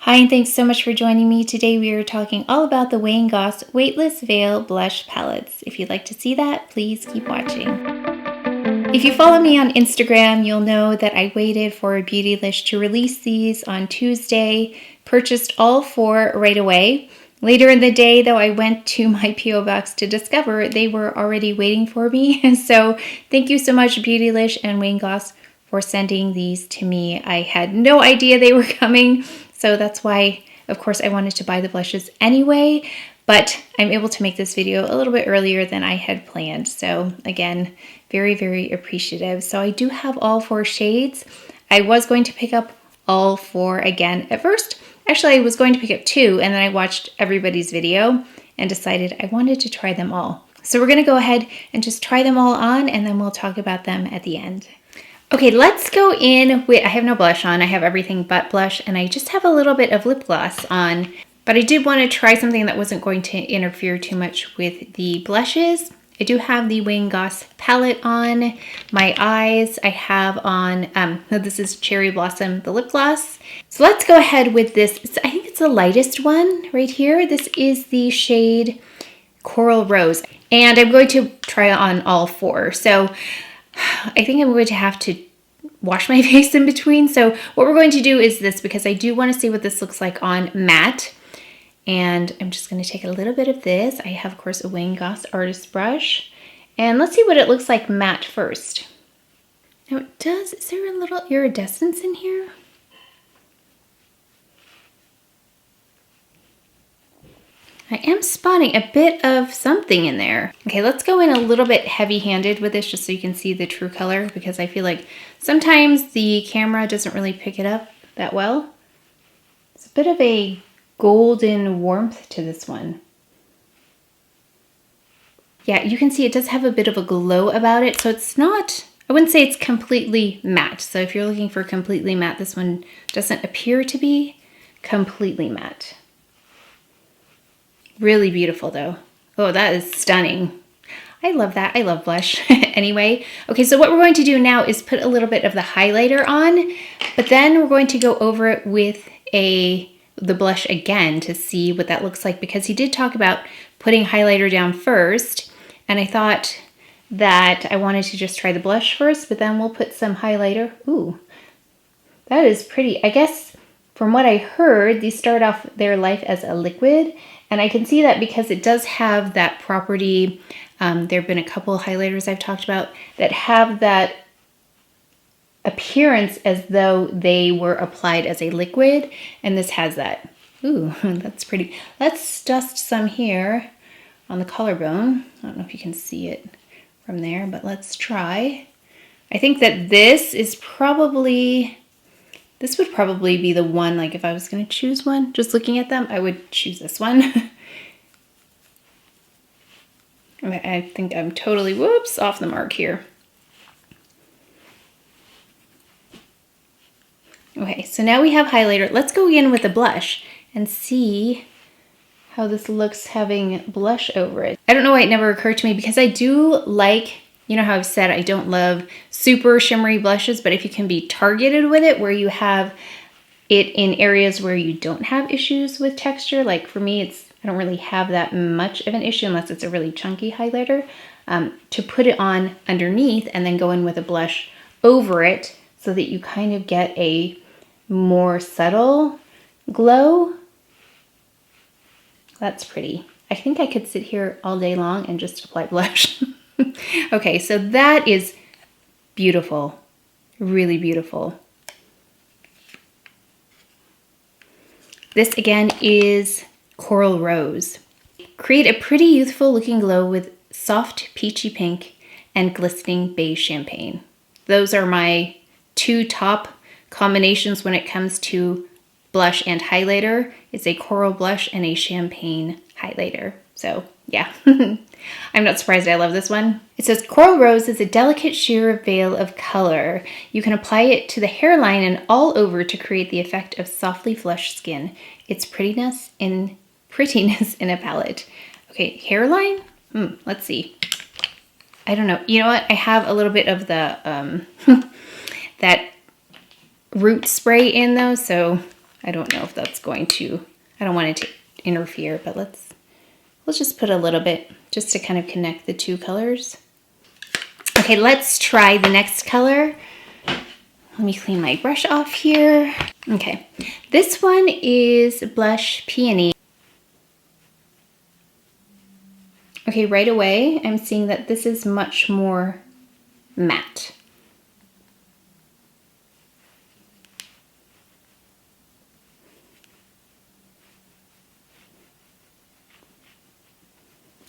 Hi, and thanks so much for joining me. Today we are talking all about the Goss Weightless Veil Blush Palettes. If you'd like to see that, please keep watching. If you follow me on Instagram, you'll know that I waited for Beautylish to release these on Tuesday, purchased all four right away. Later in the day, though, I went to my P.O. box to discover they were already waiting for me. So thank you so much, Beautylish and Goss, for sending these to me. I had no idea they were coming. So that's why, of course, I wanted to buy the blushes anyway, but I'm able to make this video a little bit earlier than I had planned. So again, very, very appreciative. So I do have all four shades. I was going to pick up all four again at first. Actually, I was going to pick up two, and then I watched everybody's video and decided I wanted to try them all. So we're gonna go ahead and just try them all on, and then we'll talk about them at the end. Okay, let's go in with, I have no blush on, I have everything but blush, and I just have a little bit of lip gloss on, but I did want to try something that wasn't going to interfere too much with the blushes. I do have the Goss palette on. My eyes, I have on, this is Cherry Blossom, the lip gloss. So let's go ahead with this. I think it's the lightest one right here. This is the shade Coral Rose, and I'm going to try on all four. So I think I'm going to have to wash my face in between. So what we're going to do is this, because I do want to see what this looks like on matte. And I'm just going to take a little bit of this. I have, of course, a Goss artist brush. And let's see what it looks like matte first. Now it does, is there a little iridescence in here? I am spotting a bit of something in there. Okay, let's go in a little bit heavy-handed with this just so you can see the true color, because I feel like sometimes the camera doesn't really pick it up that well. It's a bit of a golden warmth to this one. Yeah, you can see it does have a bit of a glow about it, so it's not, I wouldn't say it's completely matte. So if you're looking for completely matte, this one doesn't appear to be completely matte. Really beautiful though. Oh, that is stunning. I love that. I love blush anyway. Okay, so what we're going to do now is put a little bit of the highlighter on, but then we're going to go over it with the blush again to see what that looks like, because he did talk about putting highlighter down first, and I thought that I wanted to just try the blush first, but then we'll put some highlighter. Ooh, that is pretty. I guess from what I heard, these start off their life as a liquid, and I can see that because it does have that property. There have been a couple of highlighters I've talked about that have that appearance as though they were applied as a liquid, and this has that. Ooh, that's pretty. Let's dust some here on the collarbone. I don't know if you can see it from there, but let's try. I think that this is probably, this would probably be the one, like if I was going to choose one, just looking at them, I would choose this one. I think I'm totally, whoops, off the mark here. Okay, so now we have highlighter. Let's go in with the blush and see how this looks having blush over it. I don't know why it never occurred to me, because I do like, you know how I've said I don't love super shimmery blushes, but if you can be targeted with it, where you have it in areas where you don't have issues with texture, like for me, I don't really have that much of an issue unless it's a really chunky highlighter, to put it on underneath and then go in with a blush over it so that you kind of get a more subtle glow. That's pretty. I think I could sit here all day long and just apply blush. Okay, so that is beautiful, really beautiful. This again is Coral Rose. Create a pretty youthful looking glow with soft peachy pink and glistening beige champagne. Those are my two top combinations when it comes to blush and highlighter. It's a coral blush and a champagne highlighter. So yeah, I'm not surprised I love this one. It says Coral Rose is a delicate sheer veil of color. You can apply it to the hairline and all over to create the effect of softly flushed skin. It's prettiness in a palette. Okay, hairline? Let's see. I don't know. You know what? I have a little bit of the that root spray in though, so I don't know if that's going to, I don't want it to interfere, but let's just put a little bit just to kind of connect the two colors. Okay, let's try the next color. Let me clean my brush off here. Okay, this one is Blush Peony. Okay, right away, I'm seeing that this is much more matte.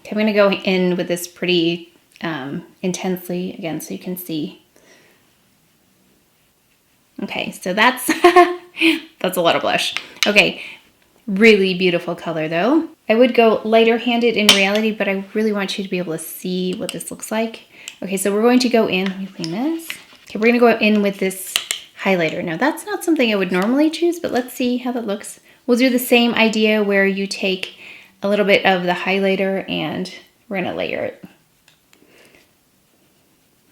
Okay, I'm gonna go in with this pretty intensely again so you can see. Okay, so that's that's a lot of blush. Okay, really beautiful color though. I would go lighter handed in reality, but I really want you to be able to see what this looks like. Okay, so we're going to go in, let me clean this. Okay, we're gonna go in with this highlighter. Now that's not something I would normally choose, but let's see how that looks. We'll do the same idea where you take a little bit of the highlighter and we're gonna layer it.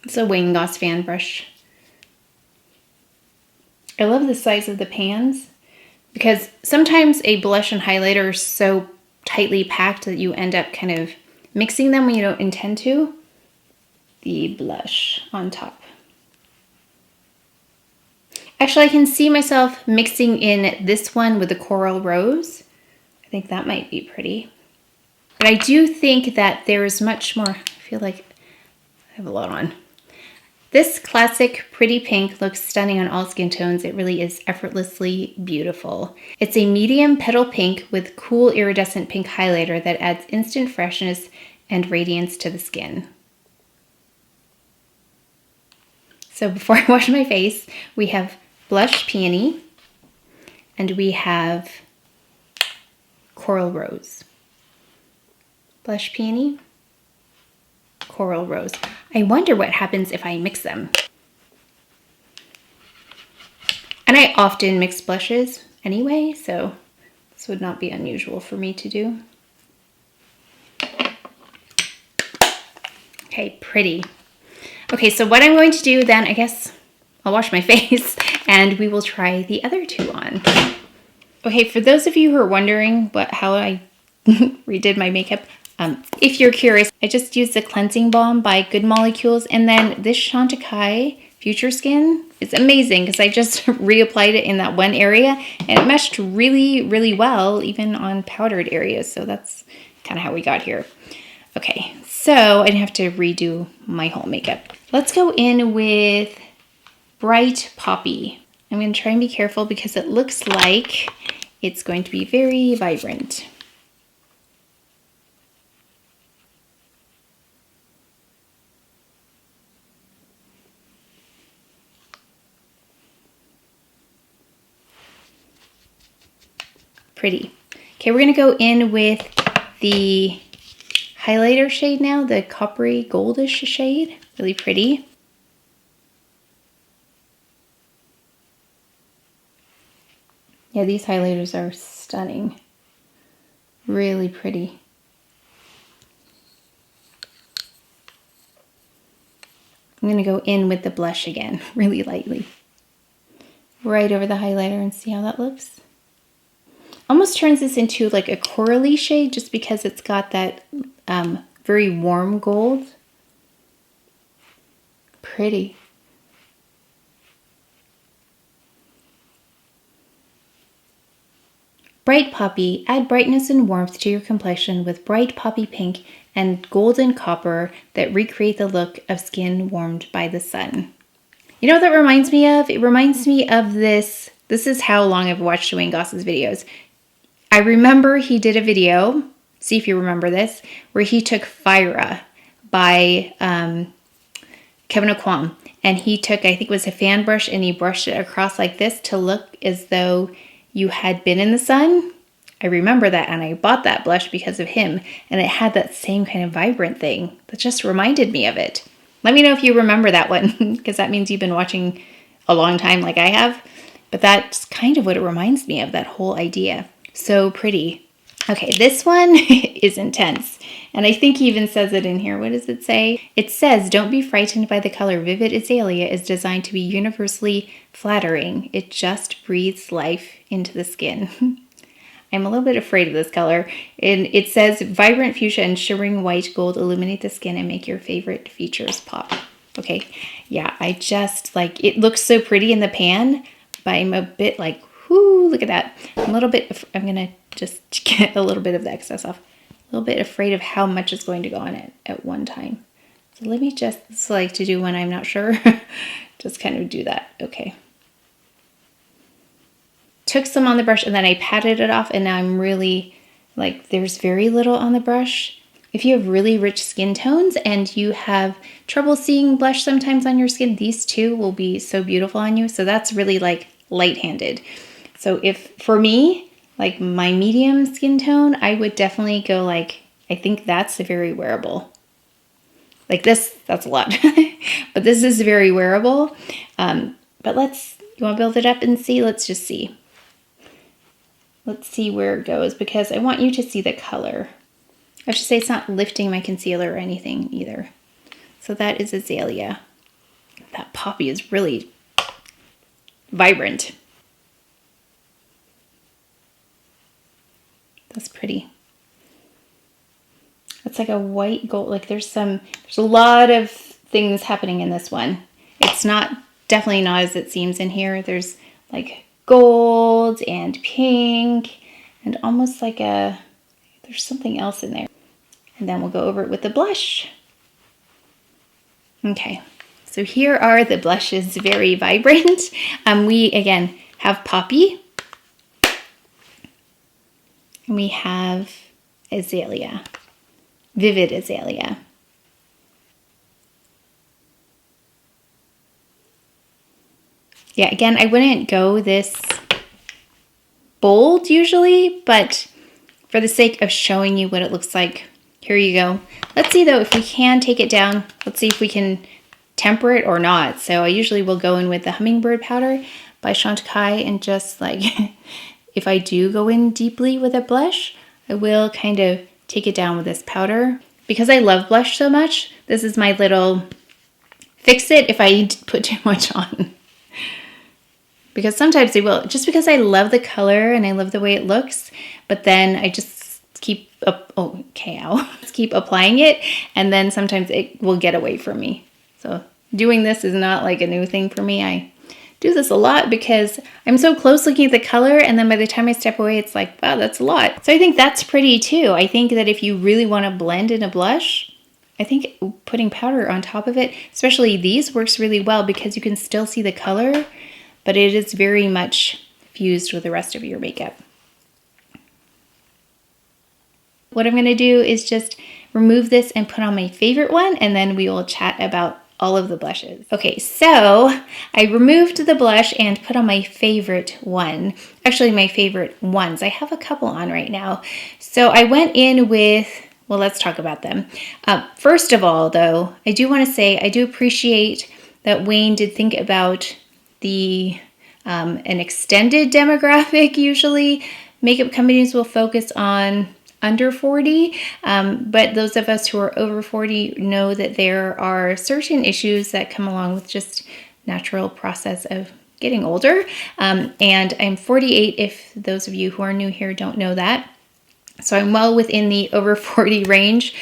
It's a Goss fan brush. I love the size of the pans because sometimes a blush and highlighter are so tightly packed that you end up kind of mixing them when you don't intend to. The blush on top. Actually, I can see myself mixing in this one with the Coral Rose. I think that might be pretty. But I do think that there's much more, I feel like I have a lot on. This classic pretty pink looks stunning on all skin tones. It really is effortlessly beautiful. It's a medium petal pink with cool iridescent pink highlighter that adds instant freshness and radiance to the skin. So before I wash my face, we have Blush Peony and we have Coral Rose. Blush Peony, Coral Rose. I wonder what happens if I mix them. And I often mix blushes anyway, so this would not be unusual for me to do. Okay, pretty. Okay, so what I'm going to do then, I guess I'll wash my face and we will try the other two on. Okay, for those of you who are wondering how I redid my makeup, if you're curious, I just used the cleansing balm by Good Molecules, and then this Chantecaille Future Skin is amazing because I just reapplied it in that one area and it meshed really, really well, even on powdered areas. So that's kind of how we got here. Okay, so I didn't have to redo my whole makeup. Let's go in with Bright Poppy. I'm going to try and be careful because it looks like it's going to be very vibrant. Pretty. Okay, we're gonna go in with the highlighter shade now, the coppery goldish shade. Really pretty. Yeah, these highlighters are stunning. Really pretty. I'm gonna go in with the blush again, really lightly. Right over the highlighter and see how that looks. Almost turns this into like a corally shade just because it's got that very warm gold. Pretty. Bright Poppy. Add brightness and warmth to your complexion with Bright Poppy Pink and Golden Copper that recreate the look of skin warmed by the sun. You know what that reminds me of? It reminds me of this. This is how long I've watched Wayne Goss's videos. I remember he did a video, see if you remember this, where he took Fira by Kevin Aquam. And he took, I think it was a fan brush, and he brushed it across like this to look as though you had been in the sun. I remember that, and I bought that blush because of him. And it had that same kind of vibrant thing that just reminded me of it. Let me know if you remember that one, because that means you've been watching a long time like I have. But that's kind of what it reminds me of, that whole idea. So pretty. Okay, this one is intense. And I think he even says it in here. What does it say? It says, don't be frightened by the color. Vivid Azalea is designed to be universally flattering. It just breathes life into the skin. I'm a little bit afraid of this color. And it says vibrant fuchsia and shimmering white gold illuminate the skin and make your favorite features pop. Okay, yeah, I just like, it looks so pretty in the pan, but I'm a bit like, whoo, look at that. I'm gonna just get a little bit of the excess off. A little bit afraid of how much is going to go on it at one time. So let me just like to do when I'm not sure. Just kind of do that, okay. Took some on the brush and then I patted it off, and now I'm really like, there's very little on the brush. If you have really rich skin tones and you have trouble seeing blush sometimes on your skin, these two will be so beautiful on you. So that's really like light-handed. So if, for me, like my medium skin tone, I would definitely go like, I think that's very wearable. Like this, that's a lot, but this is very wearable. But you want to build it up and see? Let's just see. Let's see where it goes, because I want you to see the color. I should say it's not lifting my concealer or anything either. So that is Azalea. That poppy is really vibrant. That's pretty. It's like a white gold, like there's a lot of things happening in this one. It's definitely not as it seems in here. There's like gold and pink and almost like there's something else in there. And then we'll go over it with the blush. Okay, so here are the blushes, very vibrant. We, again, have Poppy. And we have Azalea, Vivid Azalea. Yeah, again, I wouldn't go this bold usually, but for the sake of showing you what it looks like, here you go. Let's see though if we can take it down. Let's see if we can temper it or not. So I usually will go in with the Hummingbird powder by Chantecaille, and just like, if I do go in deeply with a blush, I will kind of take it down with this powder. Because I love blush so much, this is my little fix it if I put too much on. Because sometimes they will, just because I love the color and I love the way it looks, but then I just keep keep applying it, and then sometimes it will get away from me. So doing this is not like a new thing for me. I do this a lot because I'm so close looking at the color, and then by the time I step away, it's like, wow, that's a lot. So I think that's pretty too. I think that if you really want to blend in a blush, I think putting powder on top of it, especially these, works really well because you can still see the color, but it is very much fused with the rest of your makeup. What I'm going to do is just remove this and put on my favorite one, and then we will chat about all of the blushes. Okay, so I removed the blush and put on my favorite one. Actually, my favorite ones. I have a couple on right now. So I went in with, well, let's talk about them. First of all, though, I do want to say I do appreciate that Wayne did think about an extended demographic. Usually makeup companies will focus on under 40, but those of us who are over 40 know that there are certain issues that come along with just natural process of getting older. And I'm 48 if those of you who are new here don't know that. So I'm well within the over 40 range.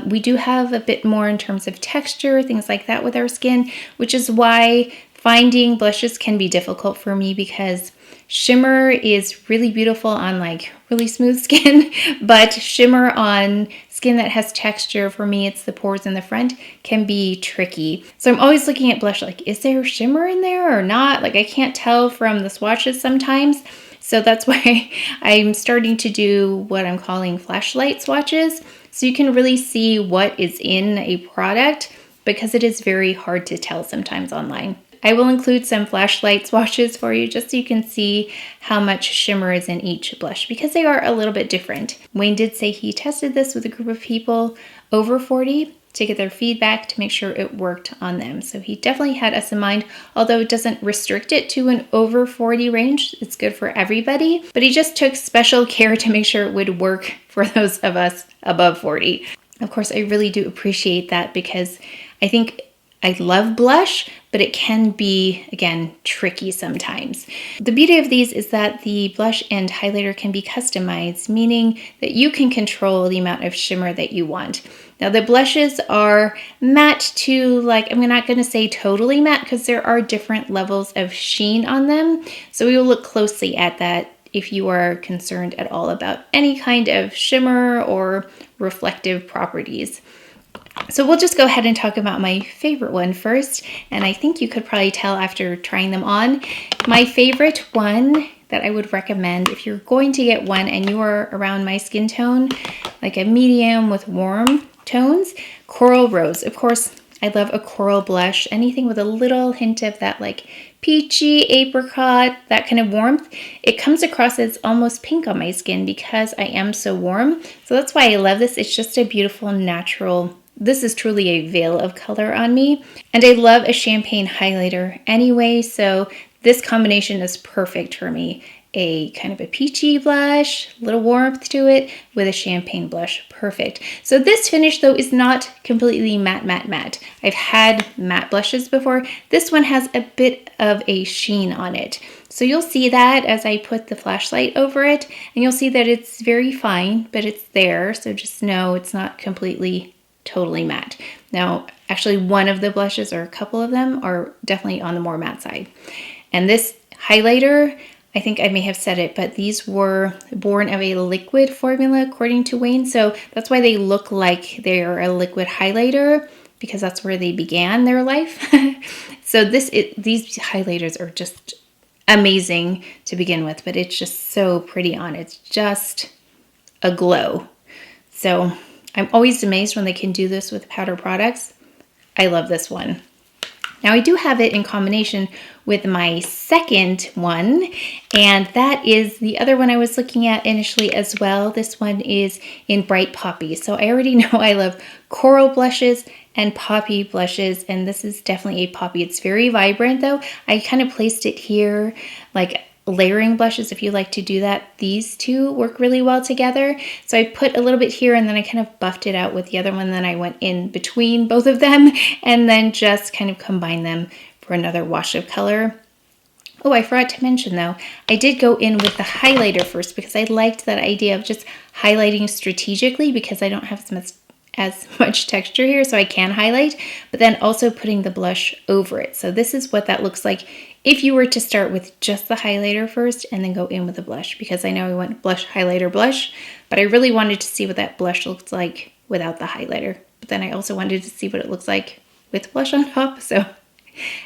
We do have a bit more in terms of texture, things like that with our skin, which is why finding blushes can be difficult for me, because shimmer is really beautiful on like really smooth skin, but shimmer on skin that has texture, for me, it's the pores in the front, can be tricky. So I'm always looking at blush like, is there shimmer in there or not? Like I can't tell from the swatches sometimes. So that's why I'm starting to do what I'm calling flashlight swatches. So you can really see what is in a product, because it is very hard to tell sometimes online. I will include some flashlight swatches for you just so you can see how much shimmer is in each blush, because they are a little bit different. Wayne did say he tested this with a group of people over 40 to get their feedback to make sure it worked on them. So he definitely had us in mind, although it doesn't restrict it to an over 40 range. It's good for everybody, but he just took special care to make sure it would work for those of us above 40. Of course, I really do appreciate that, because I think I love blush, but it can be, again, tricky sometimes. The beauty of these is that the blush and highlighter can be customized, meaning that you can control the amount of shimmer that you want. Now the blushes are matte to, like, I'm not going to say totally matte because there are different levels of sheen on them. So we will look closely at that if you are concerned at all about any kind of shimmer or reflective properties. So we'll just go ahead and talk about my favorite one first. And I think you could probably tell after trying them on. My favorite one that I would recommend if you're going to get one and you are around my skin tone, like a medium with warm tones, Coral Rose. Of course, I love a coral blush. Anything with a little hint of that like peachy, apricot, that kind of warmth. It comes across as almost pink on my skin because I am so warm. So that's why I love this. It's just a beautiful, natural. This is truly a veil of color on me. And I love a champagne highlighter anyway, so this combination is perfect for me. A kind of a peachy blush, a little warmth to it with a champagne blush. Perfect. So this finish though is not completely matte, matte, matte. I've had matte blushes before. This one has a bit of a sheen on it. So you'll see that as I put the flashlight over it, and you'll see that it's very fine, but it's there. So just know it's not completely totally matte. Now, actually one of the blushes, or a couple of them, are definitely on the more matte side. And this highlighter, I think I may have said it, but these were born of a liquid formula according to Wayne. So that's why they look like they're a liquid highlighter, because that's where they began their life. So these highlighters are just amazing to begin with, but it's just so pretty on. It's just a glow. So I'm always amazed when they can do this with powder products. I love this one. Now I do have it in combination with my second one, and that is the other one I was looking at initially as well. This one is in Bright Poppy. So I already know I love coral blushes and poppy blushes, and this is definitely a poppy. It's very vibrant though. I kind of placed it here, like layering blushes, if you like to do that. These two work really well together. So I put a little bit here and then I kind of buffed it out with the other one. Then I went in between both of them and then just kind of combined them for another wash of color. Oh, I forgot to mention though, I did go in with the highlighter first because I liked that idea of just highlighting strategically because I don't have as much texture here, so I can highlight, but then also putting the blush over it. So this is what that looks like if you were to start with just the highlighter first and then go in with the blush, because I know I went blush, highlighter, blush, but I really wanted to see what that blush looks like without the highlighter. But then I also wanted to see what it looks like with blush on top. So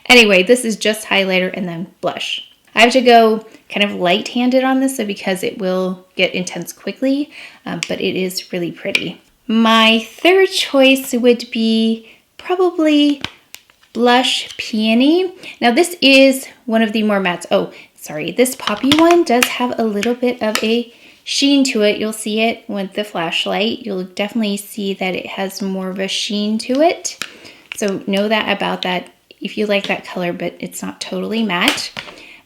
anyway, this is just highlighter and then blush. I have to go kind of light-handed on this, so because it will get intense quickly, but it is really pretty. My third choice would be probably Blush Peony. Now this is one of the more mattes. Oh, sorry, this poppy one does have a little bit of a sheen to it. You'll see it with the flashlight. You'll definitely see that it has more of a sheen to it. So know that about that if you like that color, but it's not totally matte.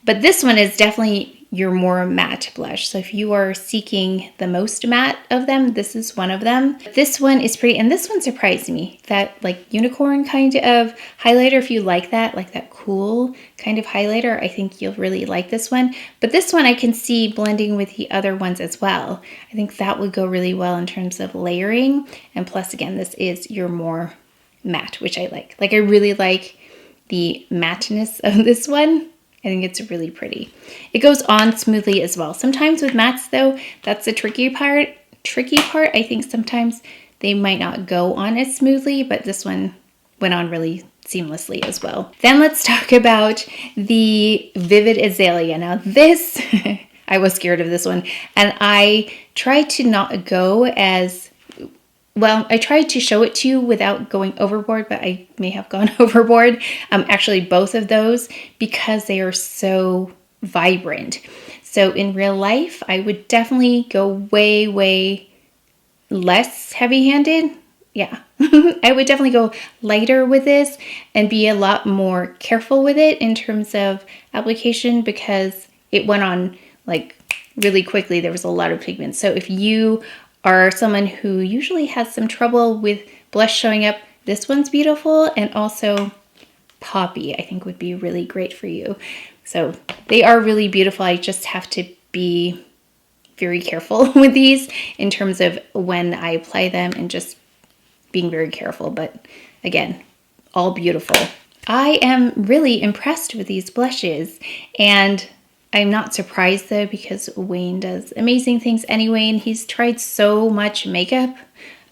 But this one is definitely your more matte blush. So if you are seeking the most matte of them, this is one of them. This one is pretty, and this one surprised me. That like unicorn kind of highlighter, if you like that cool kind of highlighter, I think you'll really like this one. But this one I can see blending with the other ones as well. I think that would go really well in terms of layering. And plus, again, this is your more matte, which I like. Like I really like the matteness of this one. I think it's really pretty. It goes on smoothly as well. Sometimes with mattes though, that's the tricky part. I think sometimes they might not go on as smoothly, but this one went on really seamlessly as well. Then let's talk about the Vivid Azalea. Now this, I was scared of this one, and I tried to not go as well, I tried to show it to you without going overboard, but I may have gone overboard. Actually, both of those, because they are so vibrant. So in real life, I would definitely go way, way less heavy-handed. Yeah, I would definitely go lighter with this and be a lot more careful with it in terms of application, because it went on like really quickly. There was a lot of pigment. So if you are someone who usually has some trouble with blush showing up this one's beautiful, and also Poppy, I think would be really great for you. So they are really beautiful. I just have to be very careful with these in terms of when I apply them and just being very careful. But again, all beautiful. I am really impressed with these blushes, and I'm not surprised though, because Wayne does amazing things anyway, and he's tried so much makeup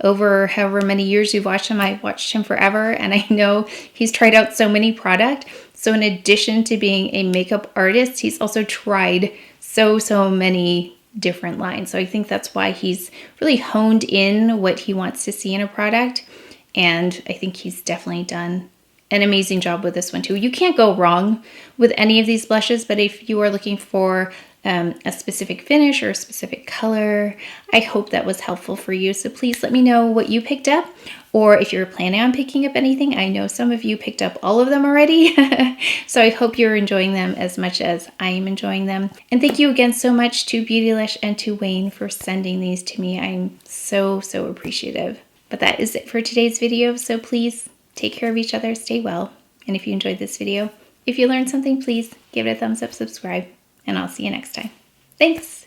over however many years you've watched him. I've watched him forever, and I know he's tried out so many products. So in addition to being a makeup artist, he's also tried so many different lines. So I think that's why he's really honed in what he wants to see in a product. And I think he's definitely done an amazing job with this one too. You can't go wrong with any of these blushes, but if you are looking for a specific finish or a specific color, I hope that was helpful for you. So please let me know what you picked up, or if you're planning on picking up anything. I know some of you picked up all of them already. So I hope you're enjoying them as much as I am enjoying them. And thank you again so much to Beautylish and to Wayne for sending these to me. I'm so appreciative. But that is it for today's video. So please take care of each other, stay well. And if you enjoyed this video, if you learned something, please give it a thumbs up, subscribe, and I'll see you next time. Thanks.